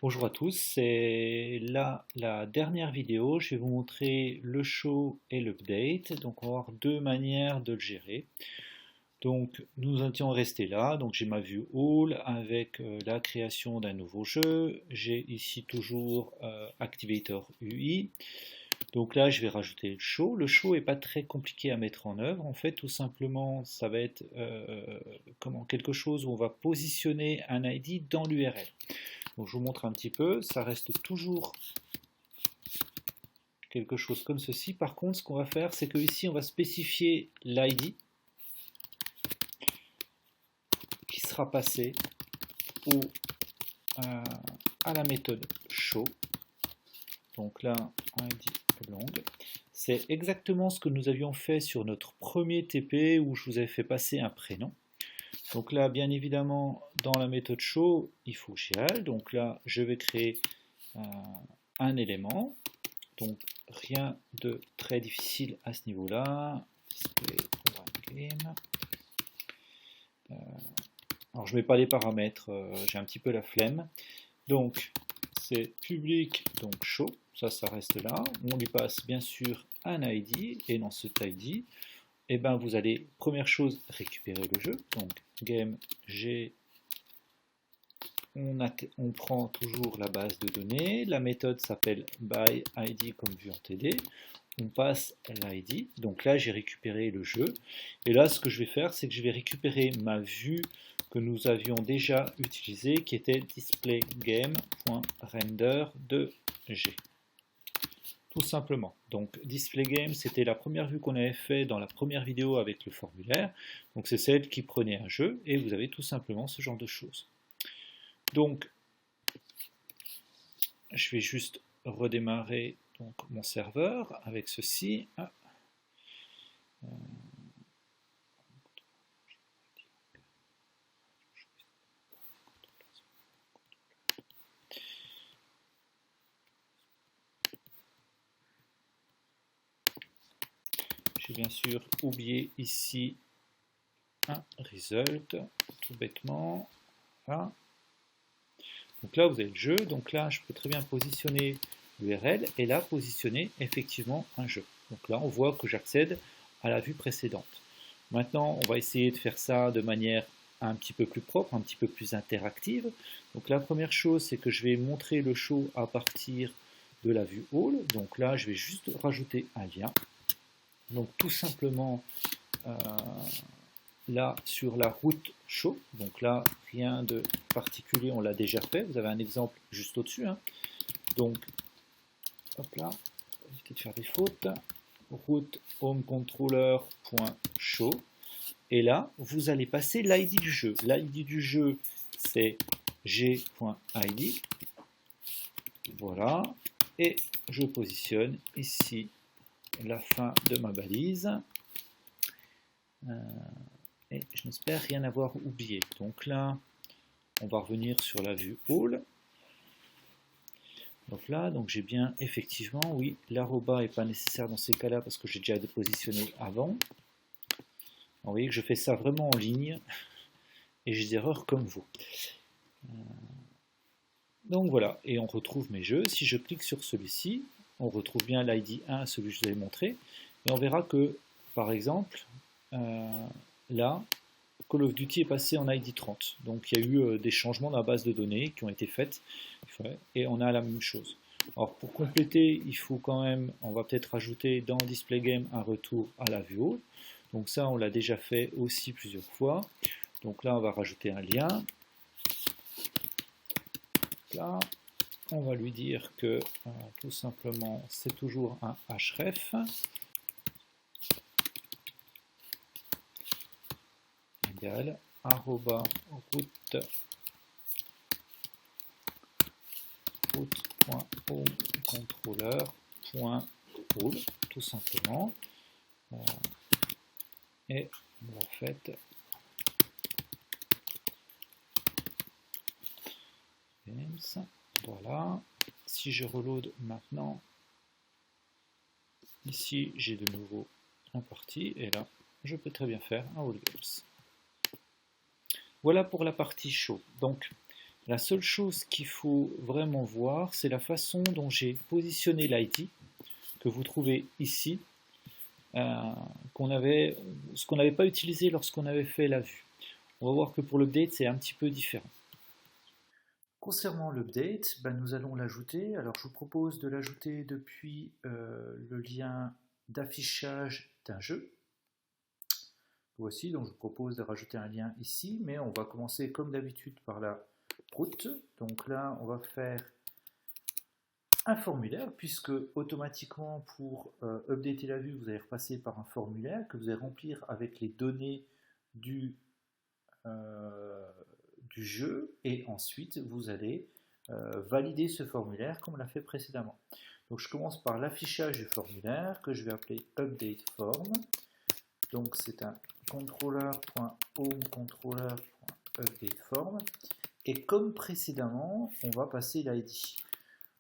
Bonjour à tous, c'est là la dernière vidéo. Je vais vous montrer le show et l'update. Donc on va avoir deux manières de le gérer. Donc nous étions restés là. Donc j'ai ma vue all avec la création d'un nouveau jeu. J'ai ici toujours Activator UI. Donc là je vais rajouter le show. Le show n'est pas très compliqué à mettre en œuvre. En fait tout simplement ça va être quelque chose où on va positionner un ID dans l'URL. Donc je vous montre un petit peu, ça reste toujours quelque chose comme ceci. Par contre, ce qu'on va faire, c'est que ici, on va spécifier l'ID qui sera passé à la méthode show. Donc là, ID long. C'est exactement ce que nous avions fait sur notre premier TP où je vous avais fait passer un prénom. Donc là, bien évidemment, dans la méthode show, il faut GL. Donc là, je vais créer un élément. Donc rien de très difficile à ce niveau-là. Display one game. Alors je ne mets pas les paramètres, j'ai un petit peu la flemme. Donc c'est public, donc show, ça reste là. On lui passe bien sûr un ID, et dans cet ID, eh ben, vous allez, première chose, récupérer le jeu. Donc game G, on prend toujours la base de données. La méthode s'appelle byID comme vu en TD. On passe l'ID. Donc là, j'ai récupéré le jeu. Et là, ce que je vais faire, c'est que je vais récupérer ma vue que nous avions déjà utilisée, qui était displaygame.render de G. Tout simplement. Donc displaygame, c'était la première vue qu'on avait fait dans la première vidéo avec le formulaire. Donc c'est celle qui prenait un jeu et vous avez tout simplement ce genre de choses. Donc je vais juste redémarrer donc, mon serveur avec ceci. J'ai bien sûr oublié ici un result, tout bêtement. Voilà. Donc là, vous avez le jeu. Donc là, je peux très bien positionner l'URL et là, positionner effectivement un jeu. Donc là, on voit que j'accède à la vue précédente. Maintenant, on va essayer de faire ça de manière un petit peu plus propre, un petit peu plus interactive. Donc la première chose, c'est que je vais montrer le show à partir de la vue all. Donc là, je vais juste rajouter un lien. Donc tout simplement là sur la route show. Donc là, rien de particulier, on l'a déjà fait. Vous avez un exemple juste au-dessus. Hein. Donc, hop là, éviter de faire des fautes. Route homecontroller.show. Et là, vous allez passer l'ID du jeu. L'ID du jeu, c'est g.id. Voilà. Et je positionne ici la fin de ma balise. Et je n'espère rien avoir oublié. Donc là, on va revenir sur la vue all. Donc là, donc j'ai bien effectivement, oui, l'arroba n'est pas nécessaire dans ces cas-là parce que j'ai déjà positionné avant. Alors, vous voyez que je fais ça vraiment en ligne et j'ai des erreurs comme vous. Donc voilà, et on retrouve mes jeux. Si je clique sur celui-ci, on retrouve bien l'ID 1, celui que je vous avais montré, et on verra que, par exemple, là, Call of Duty est passé en ID 30. Donc il y a eu des changements dans la base de données qui ont été faits, et on a la même chose. Alors pour compléter, il faut quand même, on va peut-être rajouter dans Display Game un retour à la vue all. Donc ça, on l'a déjà fait aussi plusieurs fois. Donc là, on va rajouter un lien. Là, on va lui dire que tout simplement c'est toujours un href égal arroba route.homecontroller.all tout simplement et en fait voilà, si je reload maintenant, ici j'ai de nouveau un parti, et là je peux très bien faire un all games. Voilà pour la partie show. Donc La seule chose qu'il faut vraiment voir, c'est la façon dont j'ai positionné l'ID, que vous trouvez ici, ce qu'on n'avait pas utilisé lorsqu'on avait fait la vue. On va voir que pour l'update, c'est un petit peu différent. Concernant l'update, nous allons l'ajouter. Alors je vous propose de l'ajouter depuis le lien d'affichage d'un jeu. Voici, donc je vous propose de rajouter un lien ici, mais on va commencer comme d'habitude par la route. Donc là, on va faire un formulaire, puisque automatiquement pour updater la vue, vous allez repasser par un formulaire que vous allez remplir avec les données du jeu, et ensuite vous allez valider ce formulaire comme on l'a fait précédemment. Donc je commence par l'affichage du formulaire que je vais appeler update form. Donc c'est un controller.home.controller.updateForm, et comme précédemment, on va passer l'ID.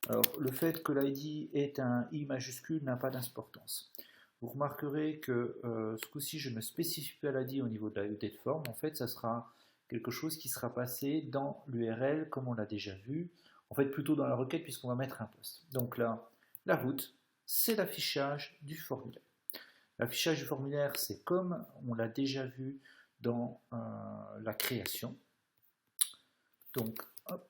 Alors le fait que l'ID est un I majuscule n'a pas d'importance. Vous remarquerez que ce coup-ci, je ne spécifie pas l'ID au niveau de la update form. En fait, ça sera quelque chose qui sera passé dans l'URL comme on l'a déjà vu. En fait, plutôt dans la requête puisqu'on va mettre un post. Donc là, la route, c'est l'affichage du formulaire. L'affichage du formulaire, c'est comme on l'a déjà vu dans la création. Donc, hop.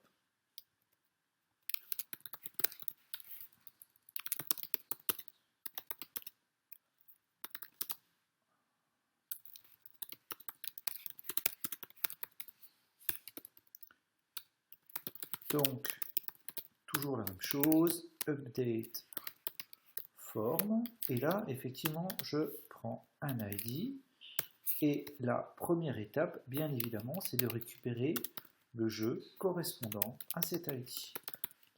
Donc, toujours la même chose, update form, et là, effectivement, je prends un ID, et la première étape, bien évidemment, c'est de récupérer le jeu correspondant à cet ID.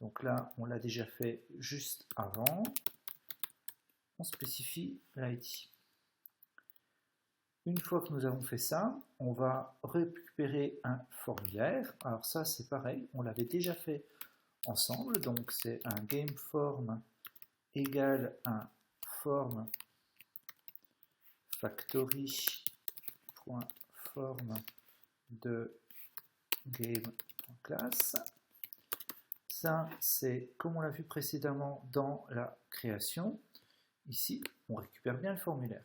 Donc là, on l'a déjà fait juste avant, on spécifie l'ID. Une fois que nous avons fait ça, on va récupérer un formulaire. Alors ça, c'est pareil, on l'avait déjà fait ensemble, donc c'est un gameForm égale un form factory.form de game.class. Ça, c'est comme on l'a vu précédemment dans la création. Ici, on récupère bien le formulaire.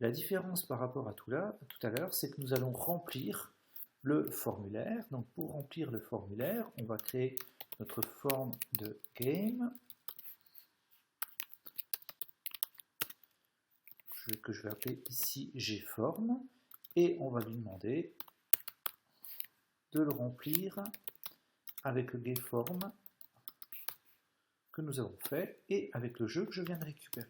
La différence par rapport à tout à l'heure, c'est que nous allons remplir le formulaire. Donc pour remplir le formulaire, on va créer notre forme de game que je vais appeler ici gform, et on va lui demander de le remplir avec le gform que nous avons fait et avec le jeu que je viens de récupérer.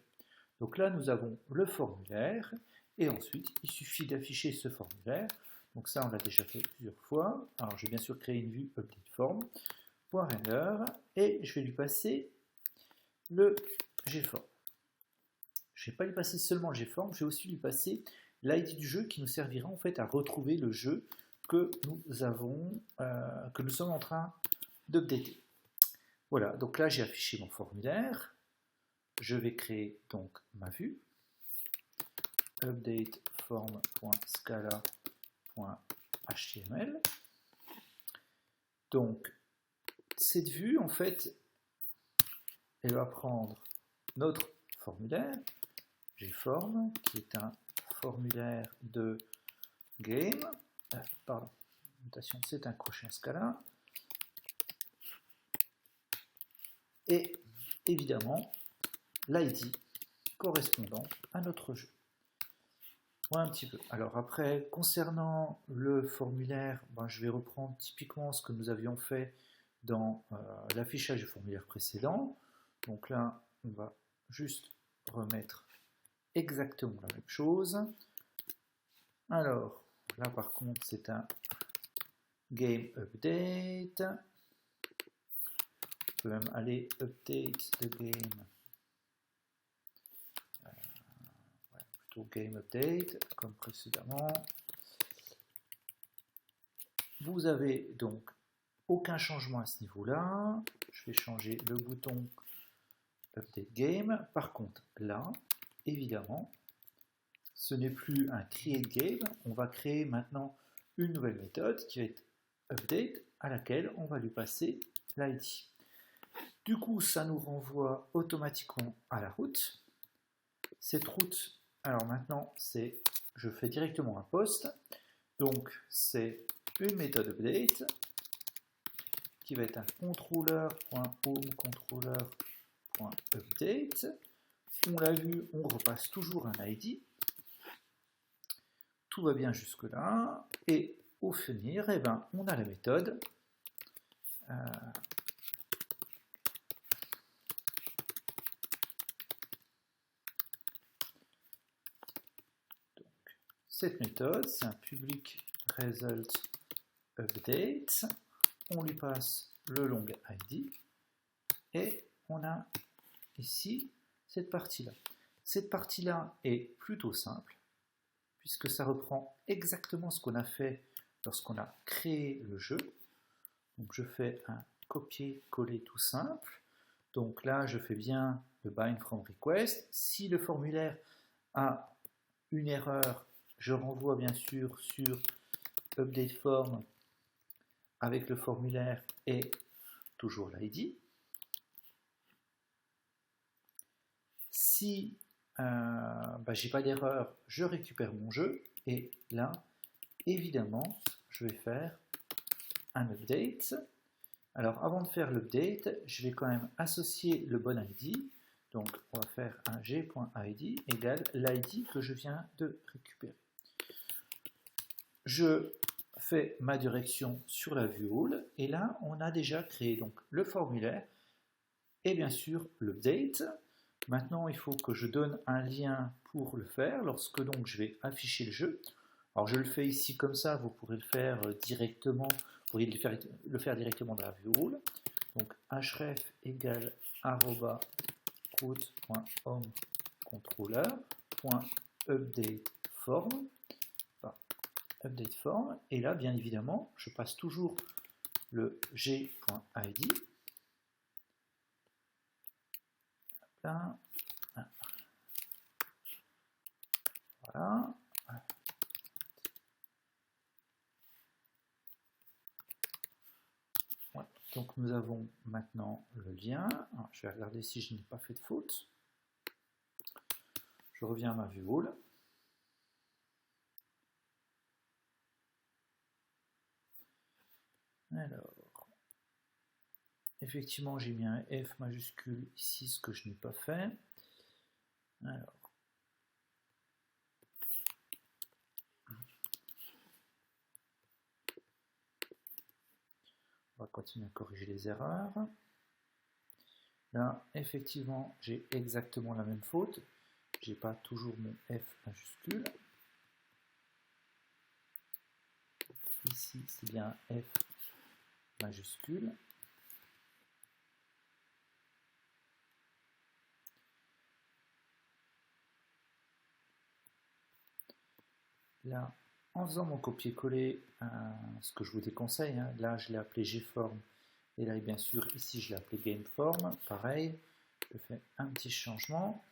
Donc là, nous avons le formulaire, et ensuite, il suffit d'afficher ce formulaire. Donc ça, on l'a déjà fait plusieurs fois. Alors, je vais bien sûr créer une vue update form, .render, et je vais lui passer le gform. Je ne vais pas lui passer seulement le gform, je vais aussi lui passer l'ID du jeu qui nous servira en fait à retrouver le jeu que nous avons, que nous sommes en train d'updater. Voilà, donc là, j'ai affiché mon formulaire. Je vais créer donc ma vue, updateForm.scala.html. Donc, cette vue, en fait, elle va prendre notre formulaire, gform, qui est un formulaire de game, pardon, notation, c'est un crochet en Scala, et évidemment, l'ID correspondant à notre jeu. Voilà un petit peu. Alors après, concernant le formulaire, je vais reprendre typiquement ce que nous avions fait dans l'affichage du formulaire précédent. Donc là, on va juste remettre exactement la même chose. Alors, là par contre, c'est un game update. On peut même aller update the game. Game update comme précédemment. Vous avez donc aucun changement à ce niveau-là. Je vais changer le bouton update game. Par contre, là, évidemment, ce n'est plus un create game. On va créer maintenant une nouvelle méthode qui va être update à laquelle on va lui passer l'ID. Du coup, ça nous renvoie automatiquement à la route. Cette route, alors maintenant, je fais directement un post. Donc, c'est une méthode update qui va être un controller.home.controller.update. On l'a vu, on repasse toujours un ID. Tout va bien jusque-là. Et au finir, eh ben, on a la méthode cette méthode, c'est un public result update. On lui passe le long ID et on a ici cette partie-là. Cette partie-là est plutôt simple puisque ça reprend exactement ce qu'on a fait lorsqu'on a créé le jeu. Donc je fais un copier-coller tout simple. Donc là, je fais bien le bind from request. Si le formulaire a une erreur, je renvoie bien sûr sur update form avec le formulaire et toujours l'ID. Si j'ai pas d'erreur, je récupère mon jeu et là, évidemment, je vais faire un update. Alors avant de faire l'update, je vais quand même associer le bon ID. Donc on va faire un g.id égale l'ID que je viens de récupérer. Je fais ma direction sur la vue all et là on a déjà créé donc le formulaire et bien sûr l'update. Maintenant il faut que je donne un lien pour le faire lorsque donc je vais afficher le jeu. Alors je le fais ici comme ça, vous pourrez le faire directement, vous pourriez le faire directement dans la vue all. Donc href égale route.homecontroller.updateForm. Update form, et là bien évidemment je passe toujours le g.id. Là, voilà. Ouais. Donc nous avons maintenant le lien. Alors, je vais regarder si je n'ai pas fait de faute. Je reviens à ma vue all. Alors, effectivement, j'ai mis un F majuscule ici, ce que je n'ai pas fait. Alors, on va continuer à corriger les erreurs. Là, effectivement, j'ai exactement la même faute. J'ai pas toujours mon F majuscule. Ici, c'est bien un F majuscule. Là, en faisant mon copier-coller, ce que je vous déconseille, hein, là je l'ai appelé gform, et là bien sûr ici je l'ai appelé gameform, pareil, je fais un petit changement.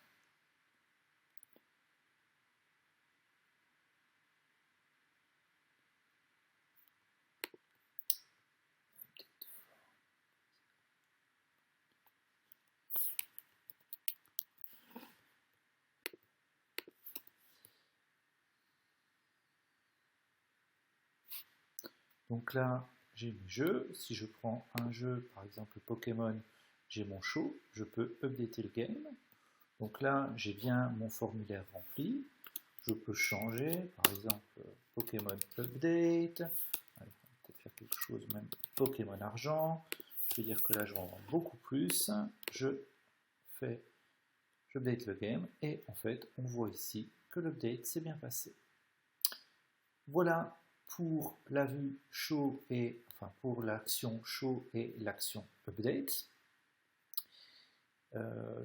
Donc là, j'ai mes jeux. Si je prends un jeu, par exemple Pokémon, j'ai mon show, je peux updater le game. Donc là, j'ai bien mon formulaire rempli. Je peux changer, par exemple, Pokémon Update. Allez, on va peut-être faire quelque chose, même Pokémon Argent. Je vais dire que là, je rends beaucoup plus. J'update le game et en fait, on voit ici que l'update s'est bien passé. Voilà pour la vue show et enfin pour l'action show et l'action update.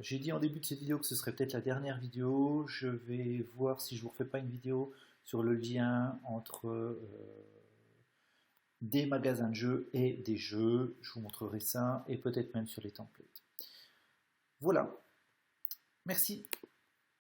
J'ai dit en début de cette vidéo que ce serait peut-être la dernière vidéo. Je vais voir si je ne vous refais pas une vidéo sur le lien entre des magasins de jeux et des jeux. Je vous montrerai ça et peut-être même sur les templates. Voilà. Merci.